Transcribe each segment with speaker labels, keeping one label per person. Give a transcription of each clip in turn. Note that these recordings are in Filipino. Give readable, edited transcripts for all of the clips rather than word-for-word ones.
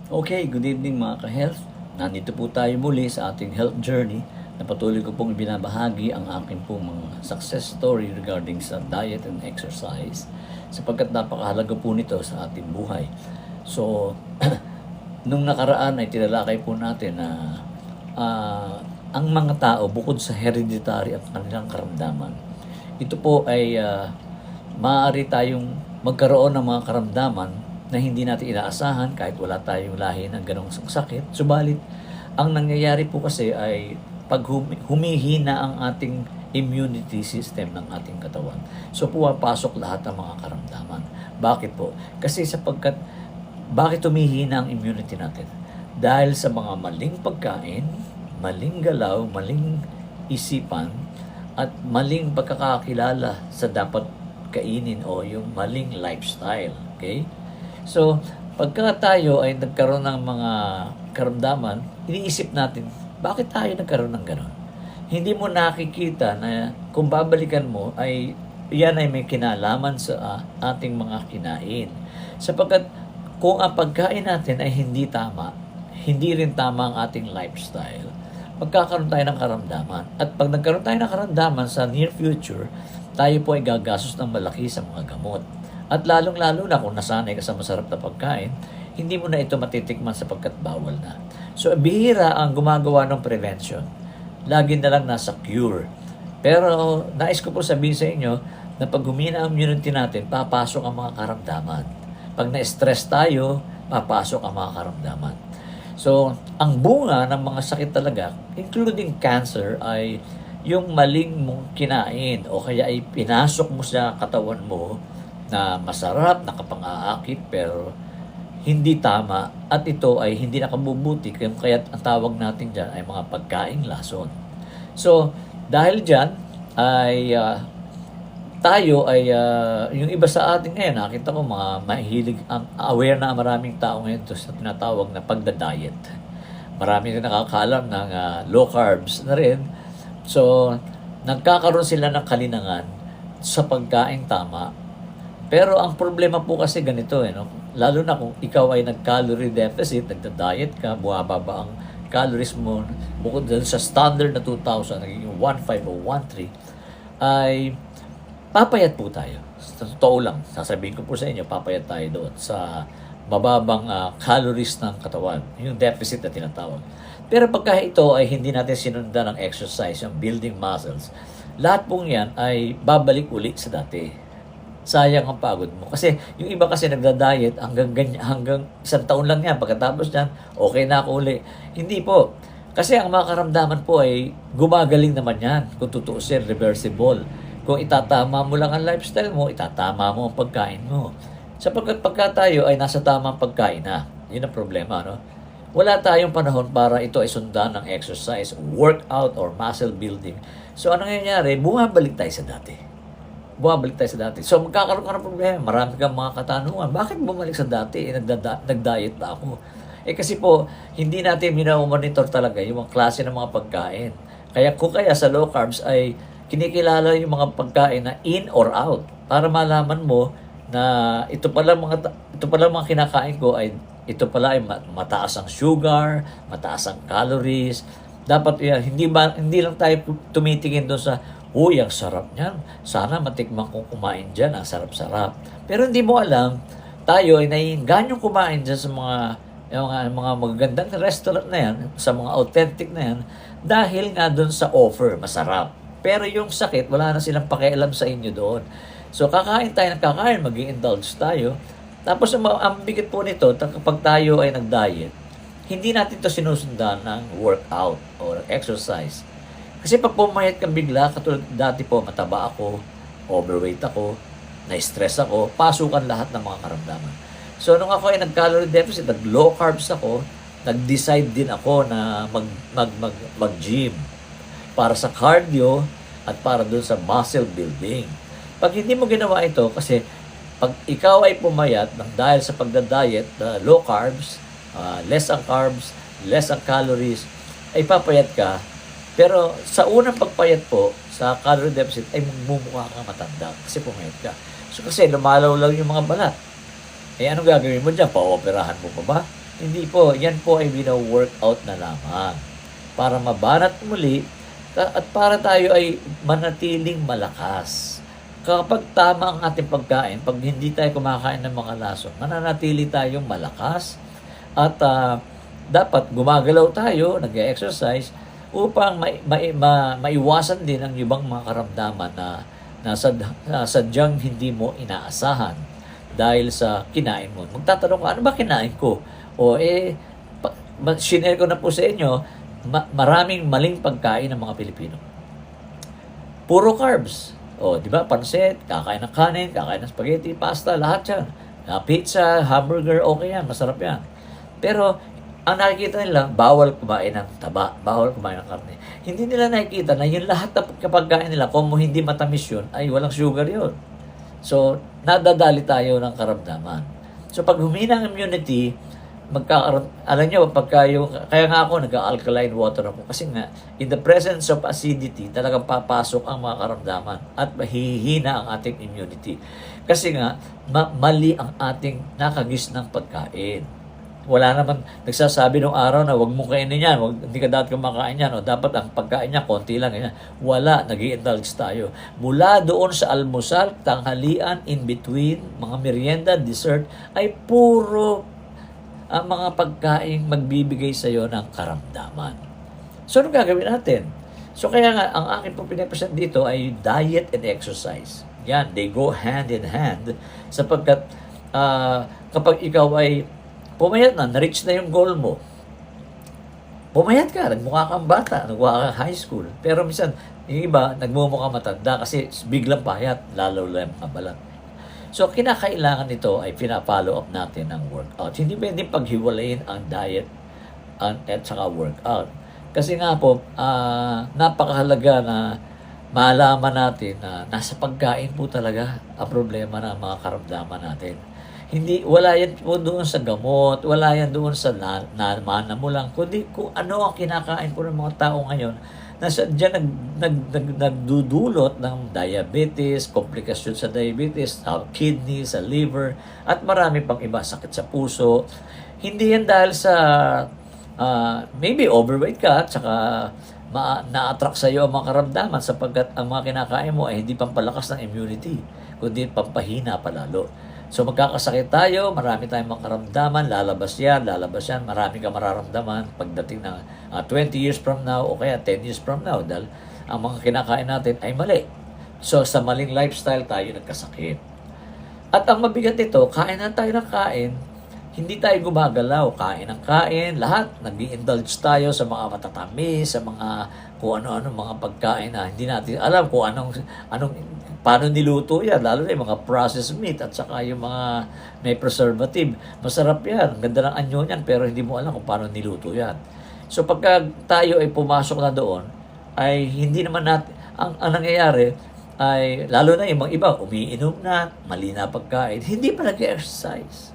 Speaker 1: Okay, good evening mga ka-health. Nandito po tayo muli sa ating health journey na patuloy ko pong ibinabahagi ang aking pong mga success story regarding sa diet and exercise sapagkat napakahalaga po nito sa ating buhay. So, nung nakaraan ay tinalakay po natin na ang mga tao bukod sa hereditary at kanilang karamdaman, ito po ay maaari tayong magkaroon ng mga karamdaman na hindi natin inaasahan kahit wala tayong lahi ng ganong sakit. Subalit, ang nangyayari po kasi ay pag humihina ang ating immunity system ng ating katawan. So, pumapasok lahat ng mga karamdaman. Bakit po? Kasi bakit humihina ang immunity natin? Dahil sa mga maling pagkain, maling galaw, maling isipan, at maling pagkakakilala sa dapat kainin o yung maling lifestyle. Okay? So, pagka tayo ay nagkaroon ng mga karamdaman, iniisip natin, bakit tayo nagkaroon ng gano'n? Hindi mo nakikita na kung babalikan mo ay yan ay may kinalaman sa ating mga kinain. Sapagkat kung ang pagkain natin ay hindi tama, hindi rin tama ang ating lifestyle, magkakaroon tayo ng karamdaman. At pag nagkaroon tayo ng karamdaman sa near future, tayo po ay gagastos ng malaki sa mga gamot. At lalong-lalo na kung nasanay ka sa masarap na pagkain, hindi mo na ito matitikman sapagkat bawal na. So, bihira ang gumagawa ng prevention. Lagi na lang nasa cure. Pero, nais ko po sabihin sa inyo na pag humina ang immunity natin, papasok ang mga karamdaman. Pag na-stress tayo, papasok ang mga karamdaman. So, ang bunga ng mga sakit talaga, including cancer, ay yung maling mong kinain o kaya ay pinasok mo sa katawan mo na masarap, nakapang-aakit, pero hindi tama at ito ay hindi nakabubuti kaya ang tawag natin dyan ay mga pagkaing lason. So, dahil dyan ay tayo ay yung iba sa atin ngayon, nakita ko mga mahilig, ang aware na maraming tao ngayon to sa tinatawag na pagda-diet. Marami na nakakaalam ng low carbs na rin. So, nagkakaroon sila ng kalinangan sa pagkain tama. Pero ang problema po kasi ganito, no? Lalo na kung ikaw ay nag-calorie deficit, nagda-diet ka, buhababa ang calories mo, bukod dun sa standard na 2,000, naging 1,500 o 1,300, ay papayat po tayo. Sa totoo lang, sasabihin ko po sa inyo, papayat tayo doon sa mababang calories ng katawan, yung deficit na tinatawag. Pero pagka ito ay hindi natin sinundan ng exercise, yung building muscles, lahat pong yan ay babalik uli sa dati. Sayang ang pagod mo. Kasi yung iba kasi nagda-diet hanggang isang taon lang yan. Pagkatapos yan, okay na ako uli. Hindi po. Kasi ang mga karamdaman po ay gumagaling naman yan. Kung tutuusin, reversible. Kung itatama mo lang ang lifestyle mo, itatama mo ang pagkain mo. Sapagkat pagka tayo ay nasa tamang pagkain na, yun ang problema, no? Wala tayong panahon para ito ay sundan ng exercise, workout, or muscle building. So, ano nangyayari? Bumabalik tayo sa dati. So, magkakaroon ka ng problema. Marami kang mga katanungan. Bakit bumalik sa dati? Nag-diet na ako. Kasi po, hindi natin monitor talaga yung mga klase ng mga pagkain. Kaya sa low carbs ay kinikilala yung mga pagkain na in or out para malaman mo na ito pala mga kinakain ko ay ito pala ay mataas ang sugar, mataas ang calories. Dapat hindi lang tayo tumitingin doon sa ang sarap niyan. Sana matikman kong kumain dyan. Ang sarap-sarap. Pero hindi mo alam, tayo ay naiingganyong kumain dyan sa mga magagandang restaurant na yan, sa mga authentic na yan, dahil nga doon sa offer, masarap. Pero yung sakit, wala na silang pakialam sa inyo doon. So, kakain tayo ng kakain, mag-i-indulge tayo. Tapos, ang bigat po nito, kapag tayo ay nag-diet, hindi natin ito sinusundan ng workout or exercise. Kasi pag pumayat kang bigla, katulad dati po, mataba ako, overweight ako, na-stress ako, pasukan lahat ng mga karamdaman. So, nung ako ay nag-calorie deficit, nag-low carbs ako, nag-decide din ako na mag-gym para sa cardio at para doon sa muscle building. Pag hindi mo ginawa ito, kasi pag ikaw ay pumayat dahil sa pagda-diet, low carbs, less ang carbs, less ang calories, ay papayat ka. Pero sa unang pagpayat po, sa calorie deficit, ay mumukha kang matanda kasi pumayat ka. So kasi lumalaw lang yung mga balat. Anong gagawin mo dyan? Pa-operahan mo pa ba? Hindi po, yan po ay workout na lamang para mabanat muli at para tayo ay manatiling malakas. Kapag tama ang ating pagkain, pag hindi tayo kumakain ng mga lason, mananatili tayong malakas at dapat gumagalaw tayo, nag-exercise upang maiwasan din ang ibang mga karamdaman na sadyang hindi mo inaasahan dahil sa kinain mo. Magtatanong ka, ano ba kinain ko? O sinare ko na po sa inyo, maraming maling pagkain ng mga Pilipino. Puro carbs. O, di ba? Pansit, kakain ng kanin, kakain ng spaghetti, pasta, lahat yan. Pizza, hamburger, okay yan, masarap yan. Pero, ang nakikita nila, bawal kumain ng taba, bawal kumain ng karne. Hindi nila nakikita na yung lahat ng pagkain nila, kung hindi matamis yun, ay walang sugar yun. So, nadadali tayo ng karamdaman. So, pag humina ang immunity, alam nyo, kaya nga ako nag-alkaline water ako kasi nga in the presence of acidity talagang papasok ang mga karamdaman at mahihina ang ating immunity kasi nga mali ang ating nakagis ng pagkain. Wala naman nagsasabi nung araw na wag mo kainin yan, hindi ka dapat kumakain yan, o dapat ang pagkain niya konti lang yan. Wala, nag-i-indulge tayo mula doon sa almusal, tanghalian, in between, mga merienda, dessert ay puro ang mga pagkain magbibigay sa iyo ng karamdaman. So, ano gagawin natin? So, kaya nga, ang akin po pinapresent dito ay diet and exercise. Yan, they go hand in hand sapagkat kapag ikaw ay pumayat na, na-reach na yung goal mo, pumayat ka, nagmukha kang bata, nagmukha kang high school. Pero minsan, yung iba, nagmumukha matanda kasi biglang payat, lalo lang mabalat. So, kinakailangan nito ay pina-follow up natin ang workout. Hindi pwedeng paghiwalayin ang diet at saka workout. Kasi nga po, napakahalaga na malaman natin na nasa pagkain po talaga ang problema ng mga karamdaman natin. Wala yan po doon sa gamot, wala yan doon sa namana mo lang, kundi kung ano ang kinakain po ng mga tao ngayon na diyan nagdudulot ng diabetes, komplikasyon sa diabetes, sa kidney, sa liver, at marami pang iba, sakit sa puso. Hindi yan dahil sa maybe overweight ka, at saka na-attract sa iyo ang mga karamdaman sapagkat ang mga kinakain mo ay hindi pampalakas ng immunity, kundi pampahina palalo. So magkakasakit tayo, marami tayong makaramdaman, lalabas yan, marami kang mararamdaman pagdating ng 20 years from now o kaya 10 years from now dahil ang mga kinakain natin ay mali. So sa maling lifestyle tayo nagkasakit. At ang mabigat nito, kain na tayo ng kain, hindi tayo gumagalaw, kain ng kain, lahat, nag-i-indulge tayo sa mga matatamis, sa mga kung ano-ano mga pagkain na hindi natin alam kung paano niluto yan, lalo na yung mga processed meat at saka yung mga may preservative. Masarap yan, ganda ng anyo yan, pero hindi mo alam kung paano niluto yan. So pagka tayo ay pumasok na doon, ay hindi naman natin, ang nangyayari ay, lalo na yung mga iba, umiinom na, mali na pagkain, hindi pa nag-exercise.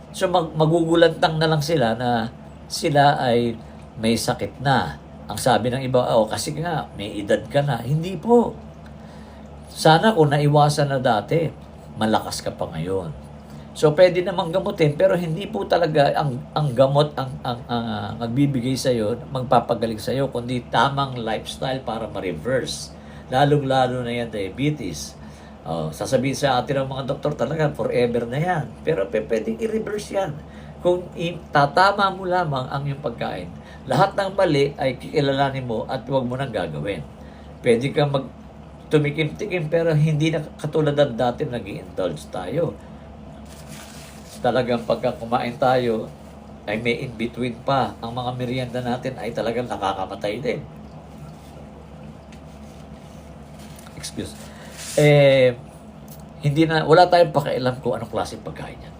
Speaker 1: So magugulantang na lang sila na sila ay may sakit na. Ang sabi ng iba, kasi nga, may edad ka na. Hindi po. Sana kung naiwasan na dati, malakas ka pa ngayon. So pwede namang gamutin, pero hindi po talaga ang gamot ang magbibigay sa iyo, magpapagaling sa iyo, kundi tamang lifestyle para ma-reverse. Lalong-lalo na yan diabetes. Sasabihin sa atin ng mga doktor talaga, forever na yan. Pero pwedeng i-reverse yan. Kung tatama mo lamang ang iyong pagkain, lahat ng mali ay kikilalanin mo at huwag mo nang gagawin. Pwede kang tumikim-tikim pero hindi na katulad ng dati nag-i-indulge tayo. Talagang pagka kumain tayo, ay may in-between pa. Ang mga merienda natin ay talagang nakakamatay din. Excuse. Wala tayong pakialam kung anong klaseng pagkain yan.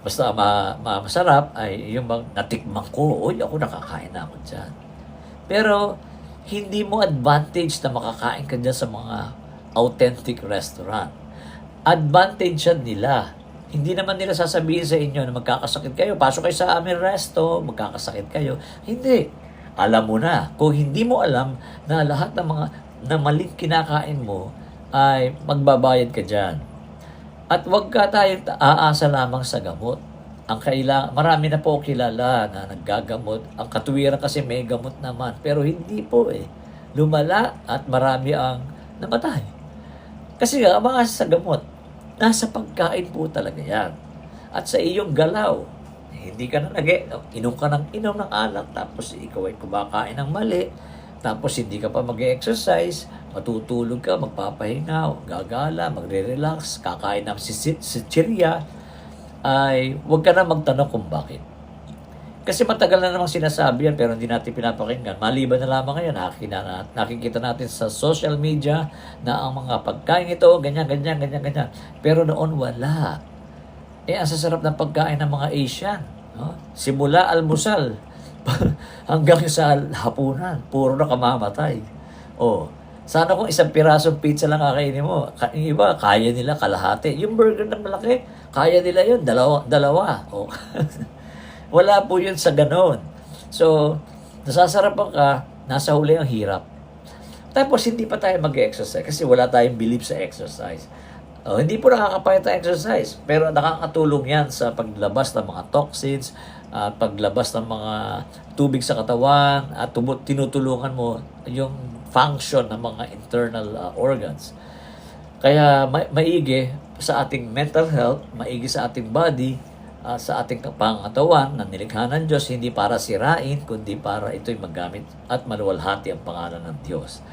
Speaker 1: Basta masarap ay yung natikman ko, ako nakakain na ako dyan. Pero, hindi mo advantage na makakain ka dyan sa mga authentic restaurant. Advantage yan nila. Hindi naman nila sasabihin sa inyo na magkakasakit kayo. Pasok kayo sa aming resto, magkakasakit kayo. Hindi. Alam mo na. Kung hindi mo alam na lahat ng mga na maling kinakain mo, ay magbabayad ka dyan. At huwag ka tayong aasa lamang sa gamot. marami na po kilala na naggagamot. Ang katuwiran kasi may gamot naman, pero hindi po eh. Lumala at marami ang namatay. Kasi nga, mga sa gamot, nasa pagkain po talaga yan. At sa iyong galaw, hindi ka na inom ka ng alak, tapos ikaw ay kumakain ng mali, tapos hindi ka pa mag-exercise, matutulog ka, magpapahinga, gagala, magre-relax, kakain ng sitsirya, ay huwag ka na magtanong kung bakit. Kasi matagal na namang sinasabi yan pero hindi natin pinapakinggan. Maliban na lamang ngayon, nakikita natin sa social media na ang mga pagkain ito, ganyan. Pero noon wala. Ang sasarap ng pagkain ng mga Asian. No? Simula almusal hanggang sa hapunan, puro na kamamatay. Sana kung isang pirasong pizza lang kakainin mo. Yung iba, kaya nila kalahati. Yung burger na malaki, kaya nila yun, dalawa. Wala po yun sa ganon. So, nasasarapan ka, nasa huli ang hirap. Tapos, hindi pa tayo mag-exercise kasi wala tayong belief sa exercise. Hindi po nakakapayat ang exercise, pero nakakatulong yan sa paglabas ng mga toxins, at paglabas ng mga tubig sa katawan, at tinutulungan mo yung function ng mga internal organs. Kaya maigi sa ating mental health, maigi sa ating body, sa ating pangatawan na nilikha ng Diyos, hindi para sirain, kundi para ito'y magamit at maluwalhati ang pangalan ng Diyos.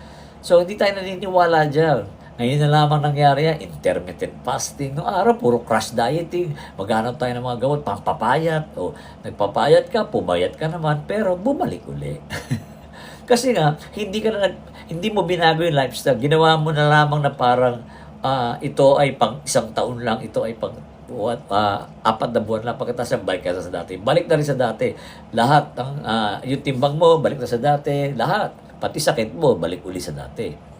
Speaker 1: So, hindi tayo naniniwala dyan. Ngayon na lamang nangyari yan, intermittent fasting. Noong araw, puro crash dieting. Maghanap tayo ng mga gamot, pampapayat. Nagpapayat ka, pumayat ka naman, pero bumalik uli. Kasi nga, hindi mo binago yung lifestyle. Ginawa mo na lamang na parang ito ay pang isang taon lang, ito ay pang 4 na buwan lang, pagkatapos balik ka sa dati. Balik na rin sa dati. Lahat ng yung timbang mo, balik na sa dati. Lahat. Pati sakit mo, balik uli sa dati.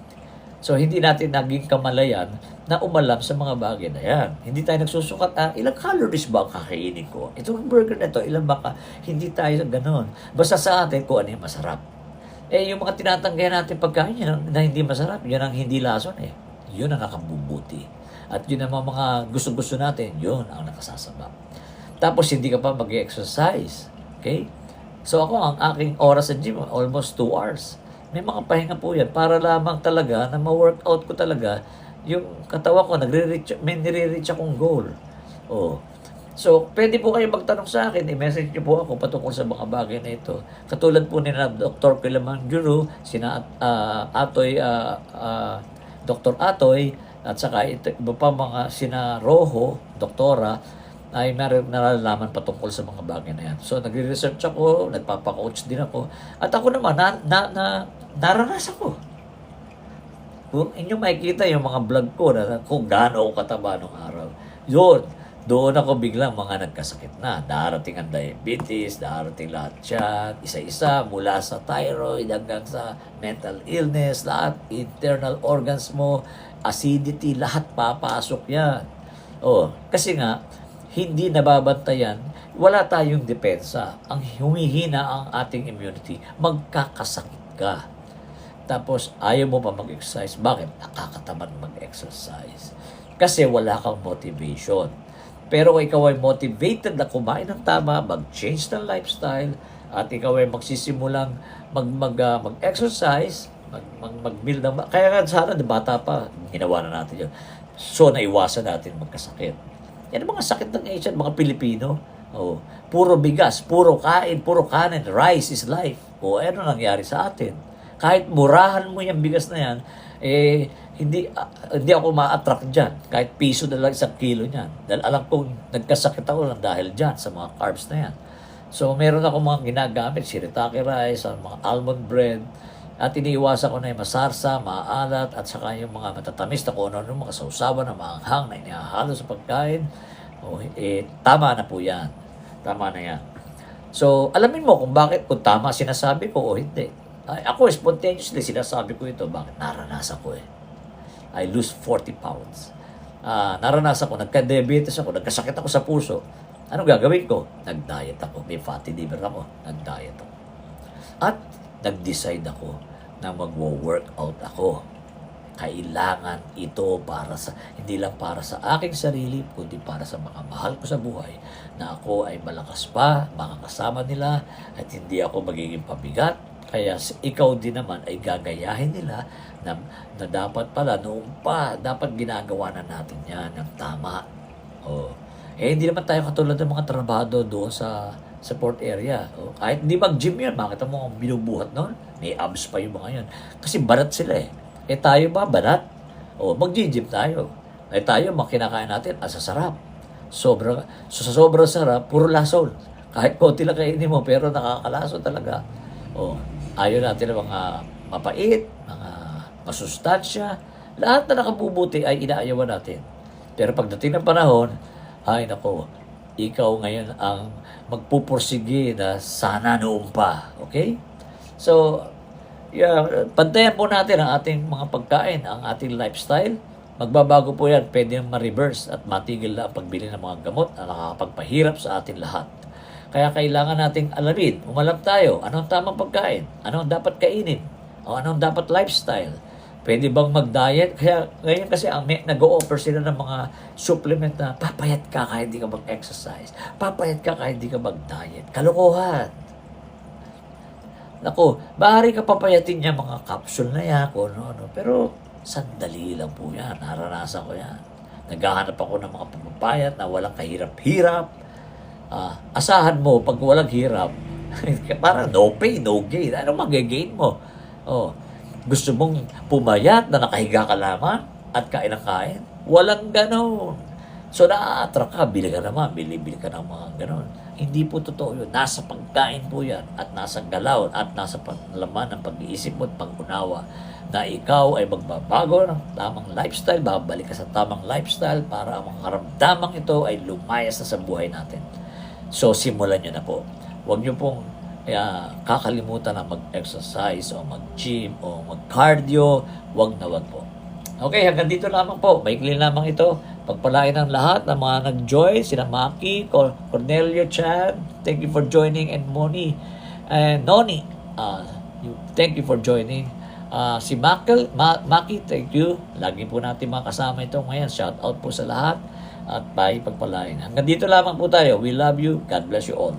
Speaker 1: So, hindi natin naging kamalayan na umalam sa mga bagay na yan. Hindi tayo nagsusukat, ilang calories ba ang kakainin ko? Itong burger na ito, ilang baka? Hindi tayo ganon. Basta sa atin kung ano yung masarap. Yung mga tinatanggayan natin pagkain yan na hindi masarap, yun ang hindi lason eh. Yun ang nakabubuti. At yun ang mga gusto-gusto natin, yun ang nakasasama. Tapos hindi ka pa mag-exercise. Okay? So ako, ang aking oras sa gym, almost 2 hours. May mga pahinga po yan para lamang talaga na ma-workout ko talaga yung katawan ko, may nire-reach akong goal. So, pwede po kayo magtanong sa akin, i-message niyo po ako patungkol sa mga bagay na ito. Katulad po ni Dr. Kilaman Guru, Dr. Atoy, at saka iba pa mga sina Rojo, doktora, ay nalalaman patungkol sa mga bagay na yan. So, nagre-research ako, nagpapa-coach din ako. At ako naman, naranasan ko. Kung inyo makikita yung mga vlog ko na kung gaano ako kataba nung araw, doon ako biglang mga nagkasakit na. Darating ang diabetes, darating lahat yan, isa-isa, mula sa thyroid hanggang sa mental illness, lahat, internal organs mo, acidity, lahat papasok yan. Kasi nga, hindi nababantayan, wala tayong depensa. Ang humihina ang ating immunity, magkakasakit ka. Tapos, ayaw mo pa mag-exercise. Bakit? Nakakatamad mag-exercise. Kasi wala kang motivation. Pero kung ikaw ay motivated na kumain ng tama, mag-change ng lifestyle, at ikaw ay magsisimulang mag-exercise, mag-build ng... Kaya nga sana, bata pa, ginawa na natin yun. So, naiwasan natin magkasakit. Yan ang mga sakit ng Asian, mga Pilipino. Puro bigas, puro kain, puro kanin. Rice is life. Ano nangyari sa atin? Kahit murahan mo yung bigas na yan, hindi ako ma-attract dyan. Kahit piso na lang 1 kilo niyan. Dahil alam kong nagkasakit ako lang dahil dyan sa mga carbs na yan. So, meron ako mga ginagamit, shirataki rice, mga almond bread, at iniiwasan ko na yung masarsa, maalat, at saka yung mga matatamis na kung ano, mga sausawan na maanghang na inihahalo sa pagkain. Tama na po yan. Tama na yan. So, alamin mo kung bakit, kung tama sinasabi ko o hindi. Ako, spontaneously sinasabi ko ito. Bakit? Naranasan ko I lose 40 pounds. Naranasan ko, nagka-diabetes ako, nagkasakit ako sa puso. Ano gagawin ko? Nag-diet ako. May fatty liver ako. Nag-diet ako. At nag-decide ako na mag-workout ako. kailangan ito para sa, hindi lang para sa aking sarili, kundi para sa mga mahal ko sa buhay, na ako ay malakas pa, makakasama nila, at hindi ako magiging pabigat. Kaya ikaw din naman ay gagayahin nila na dapat pala noong pa, dapat ginagawa na natin yan ng tama. Oh. Hindi naman tayo katulad ng mga trabahado doon sa port area. Kahit hindi mag-gym yan, makita mo ang binubuhat noon, may abs pa yung mga yan. Kasi barat sila eh. Tayo ba, barat? Mag-gym tayo. Tayo, makinakain natin, asasarap. Sa sobrang sarap, puro lasol. Kahit konti lang kainin mo, pero nakakalaso talaga. Ayaw natin ng mga mapait, mga masustansya. Lahat na nakabubuti ay inaayawan natin. Pero pagdating ng panahon, ay nako, ikaw ngayon ang magpupursige na sana noon pa. Okay? So, pantayan po natin ang ating mga pagkain, ang ating lifestyle. Magbabago po yan, pwede ma-reverse at matigil na ang pagbili ng mga gamot na nakakapagpahirap sa atin lahat. Kaya kailangan nating alamin, umalam tayo, anong tamang pagkain, anong dapat kainin, o anong dapat lifestyle. Pwede bang mag-diet? Kaya ngayon kasi nag-o-offer sila ng mga supplement na papayat ka kahit hindi ka mag-exercise, papayat ka kahit hindi ka mag-diet. Kalokohan. Naku, maaari ka papayatin niya mga capsule na yan, kung ano-ano. Pero sandali lang po yan, naranasan ko yan. Naghahanap ako ng mga pamapayat na walang kahirap-hirap. Asahan mo, pag walang hirap, parang no pain, no gain. Ano mag-gain mo? Gusto mong pumayat na nakahiga ka lamang at kain ang kain? Walang ganon. So, na-attract ka, bili ka naman, bili ka ng mga ganon. Hindi po totoo yun. Nasa pagkain po yan at nasa galaw at nasa panlaman ng pag-iisip mo at pag-unawa na ikaw ay magbabago ng tamang lifestyle, babalik ka sa tamang lifestyle para ang mga karamdamang ito ay lumayas na sa buhay natin. So, simulan nyo na po. Huwag nyo pong kakalimutan na mag-exercise o mag-gym o mag-cardio. Huwag na huwag po. Okay, hanggang dito lamang po. Maikli lamang ito. Pagpalain ng lahat ng mga nag-join, sina Maki, Cornelio, Chad, thank you for joining, and Moni, and Noni, thank you for joining. Si Maki, thank you. Lagi po natin mga kasama ito ngayon. Shout out po sa lahat at pagpalain. Hanggang dito lamang po tayo. We love you. God bless you all.